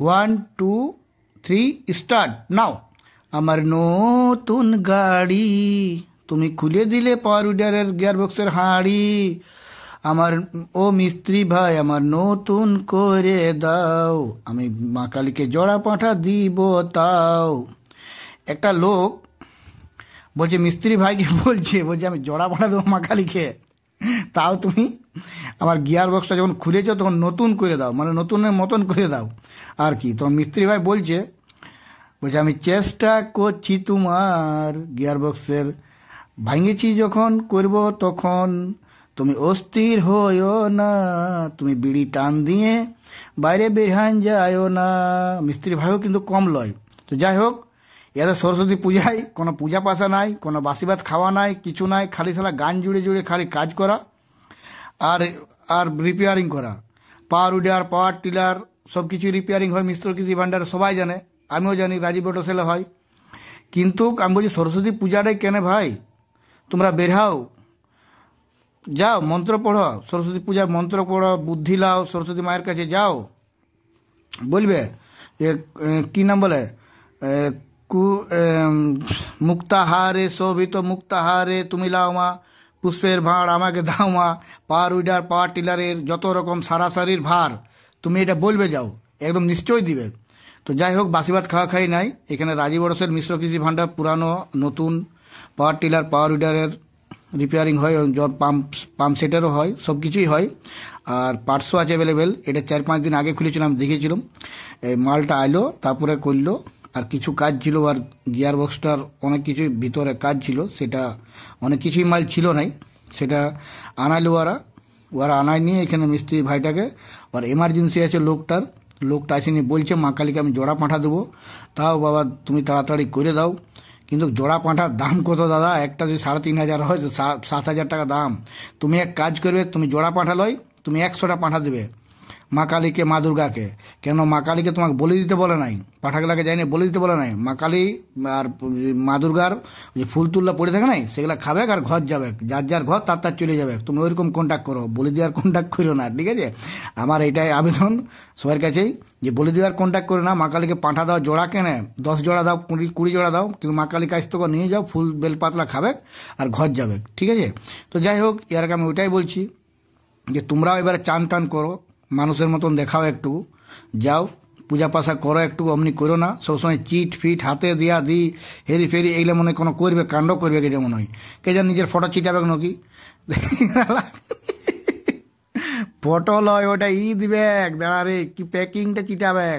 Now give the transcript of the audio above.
One two three start now. আমার নতুন গাড়ি, তুমি খুলে দিলে পাওয়ার উইডারের গিয়ারবক্সের হাঁড়ি। আমার ও মিস্ত্রি ভাই, আমার নতুন করে দাও, আমি মা কালীকে জোড়া পাঁঠা দিব তাও। একটা লোক বলছে মিস্ত্রি ভাইকে, বলছে আমি জোড়া পাঁঠা দেবো মা কালীকে, তাও তুমি আমার গিয়ার বক্সটা যখন খুলেছো তখন নতুন করে দাও, মানে নতুনের মতন করে দাও আর কি। তখন মিস্ত্রি ভাই বলছে আমি চেষ্টা করছি তোমার গিয়ার বক্সের ভাঙেছি যখন করব তখন, তুমি অস্থির হইও না, তুমি বিড়ি টান দিয়ে বাইরে বেরহান যায়ও না। মিস্ত্রি ভাইও কিন্তু কম লয়। তো যাই হোক, এদের সরস্বতী পূজায় কোনো পূজা পাশা নাই, কোনো বাসিবাদ খাওয়া নাই, কিছু নাই, খালি সালা গান জুড়ে জুড়ে খালি কাজ করা আর আর রিপেয়ারিং করা। পাওয়ার উইডার, পাওয়ার টিলার সব কিছু রিপেয়ারিং হয় মিশ্র কৃষি ভান্ডার, সবাই জানে, আমিও জানি, রাজীব অটোসেলে হয়। কিন্তু আমি বলছি সরস্বতী পূজাটাই কেন ভাই, তোমরা বের হও, যাও মন্ত্র পড়ো, সরস্বতী পূজার মন্ত্র পড়ো, বুদ্ধি লাও, সরস্বতী মায়ের কাছে যাও, বলবে যে কি নাম বলে, মুক্তাহারে শোভিত মুক্তাহারে তুমি লাও মা, পুষ্পের ভাঁড় আমাকে দাও মা, পাওয়ার উইডার পাওয়ার টিলারের যত রকম সারাসারির ভার তুমি এটা বলবে, যাও, একদম নিশ্চয়ই দিবে। তো যাই হোক, বাসিবাদ খাওয়া খাই নাই, এখানে রাজীব অরসের মিশ্র কৃষি ভান্ডার পুরানো নতুন পাওয়ার টিলার পাওয়ার উইডারের রিপেয়ারিং হয়, পাম্প সেটেরও হয়, সব কিছুই হয়। আর পার্টসও আছে অ্যাভেলেবেল। এটা 4-5 দিন আগে খুলেছিলাম, দেখেছিলাম, এই মালটা আইলো, তারপরে করলো। আর কিছু কাজ ছিল, আর গিয়ার বক্সটার অনেক কিছু ভিতরে কাজ ছিল, সেটা অনেক কিছুই মাল ছিল নাই, সেটা আনাইলো ওরা আনাই নিয়ে এখানে মিস্ত্রি ভাইটাকে, আর এমার্জেন্সি আছে লোকটা আসেনি, বলছে মা কালীকে আমি জোড়া পাঁঠা দেবো, তাও বাবা তুমি তাড়াতাড়ি করে দাও। কিন্তু জোড়া পাঁঠার দাম কত দাদা, একটা যদি 3,500 হয় তো 7,000 টাকা দাম। তুমি এক কাজ করবে, তুমি জোড়া পাঁঠা লয়, তুমি 100টা পাঁঠা দেবে মা কালীকে, মা দুর্গাকে। কেন মা কালীকে তোমাকে বলে দিতে বলে নাই, পাঠাগুলাকে যায়নি বলে দিতে বলে নাই। মা কালী আর মা দুর্গার যে ফুল তুল্লা পড়ে থাকে নাই, সেগুলা খাবে আর ঘর যাবে, যার যার ঘর তার চলে যাবে। তুমি ওইরকম কন্ট্যাক্ট করো, বলে দেওয়ার কন্ট্যাক্ট করো না, ঠিক আছে? আমার এইটাই আবেদন সবার কাছেই, যে বলে দেওয়ার কন্ট্যাক্ট করে না। মা কালীকে পাঁঠা দাও, জোড়া কেনে 10 জোড়া দাও, 20 জোড়া দাও, কিন্তু মা কালী কাছ থেকে নিয়ে যাও, ফুল বেলপাতলা খাবে আর ঘর যাবে, ঠিক আছে? তো যাই হোক, এর আগে আমি ওইটাই বলছি যে তোমরাও এবারে চান টান করো, মানুষের মতন দেখাও, একটু যাও পূজা পাশা করো, একটু অমনি করো না সবসময় চিট ফিট হাতে দিয়া দি হেরি ফেরি, এইগুলো মনে কোনো করবে, কাণ্ড করবে কে যেমন হয়, কে যেন নিজের ফটো চিটাবে নাকি ফটো লয় ওটা দিবে, দাঁড়া রে, কি প্যাকিংটা চিটাবে।